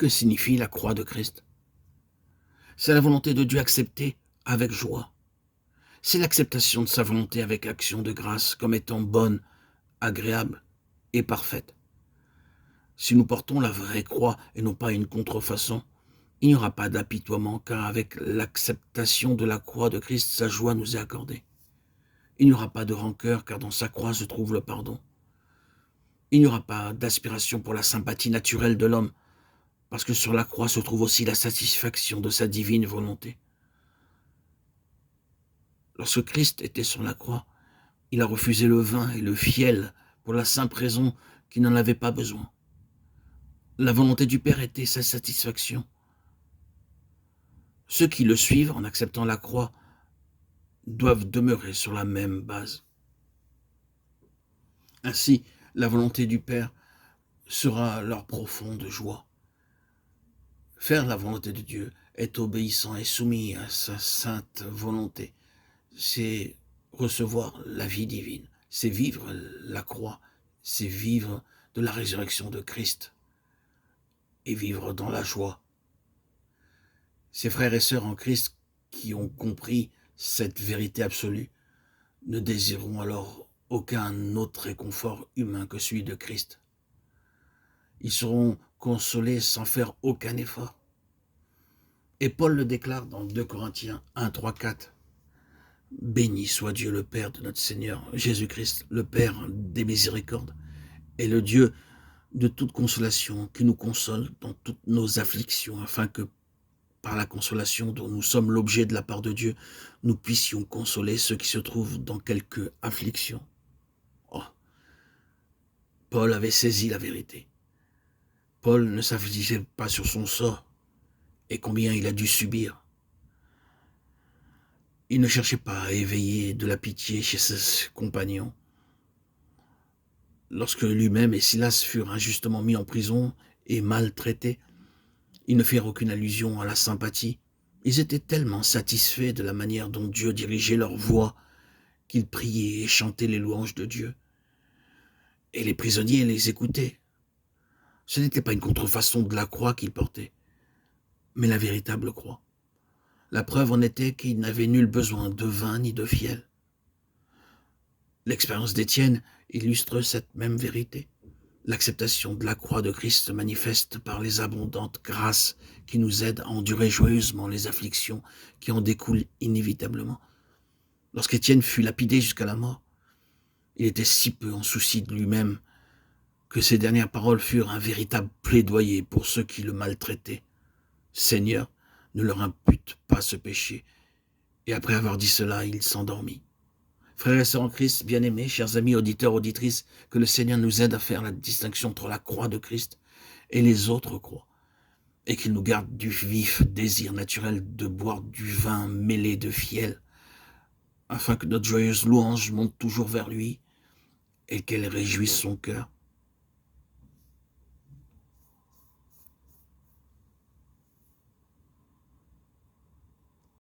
Que signifie la croix de Christ? C'est la volonté de Dieu acceptée avec joie. C'est l'acceptation de sa volonté avec action de grâce comme étant bonne, agréable et parfaite. Si nous portons la vraie croix et non pas une contrefaçon, il n'y aura pas d'apitoiement car avec l'acceptation de la croix de Christ, sa joie nous est accordée. Il n'y aura pas de rancœur car dans sa croix se trouve le pardon. Il n'y aura pas d'aspiration pour la sympathie naturelle de l'homme parce que sur la croix se trouve aussi la satisfaction de sa divine volonté. Lorsque Christ était sur la croix, il a refusé le vin et le fiel pour la simple raison qu'il n'en avait pas besoin. La volonté du Père était sa satisfaction. Ceux qui le suivent en acceptant la croix doivent demeurer sur la même base. Ainsi, la volonté du Père sera leur profonde joie. Faire la volonté de Dieu est obéissant et soumis à sa sainte volonté. C'est recevoir la vie divine, c'est vivre la croix, c'est vivre de la résurrection de Christ et vivre dans la joie. Ces frères et sœurs en Christ qui ont compris cette vérité absolue ne désireront alors aucun autre réconfort humain que celui de Christ. Ils seront consolés sans faire aucun effort. Et Paul le déclare dans 2 Corinthiens 1, 3, 4. Béni soit Dieu le Père de notre Seigneur Jésus-Christ, le Père des miséricordes, et le Dieu de toute consolation, qui nous console dans toutes nos afflictions, afin que par la consolation dont nous sommes l'objet de la part de Dieu, nous puissions consoler ceux qui se trouvent dans quelque affliction. Oh, Paul avait saisi la vérité. Paul ne s'affligeait pas sur son sort et combien il a dû subir. Il ne cherchait pas à éveiller de la pitié chez ses compagnons. Lorsque lui-même et Silas furent injustement mis en prison et maltraités, ils ne firent aucune allusion à la sympathie. Ils étaient tellement satisfaits de la manière dont Dieu dirigeait leur voix qu'ils priaient et chantaient les louanges de Dieu. Et les prisonniers les écoutaient. Ce n'était pas une contrefaçon de la croix qu'ils portaient, mais la véritable croix. La preuve en était qu'ils n'avaient nul besoin de vin ni de fiel. L'expérience d'Étienne illustre cette même vérité. L'acceptation de la croix de Christ se manifeste par les abondantes grâces qui nous aident à endurer joyeusement les afflictions qui en découlent inévitablement. Lorsqu'Étienne fut lapidé jusqu'à la mort, il était si peu en souci de lui-même que ses dernières paroles furent un véritable plaidoyer pour ceux qui le maltraitaient. Seigneur, ne leur impute pas ce péché. Et après avoir dit cela, il s'endormit. Frères et sœurs en Christ, bien-aimés, chers amis, auditeurs, auditrices, que le Seigneur nous aide à faire la distinction entre la croix de Christ et les autres croix, et qu'il nous garde du vif désir naturel de boire du vin mêlé de fiel, afin que notre joyeuse louange monte toujours vers lui et qu'elle réjouisse son cœur.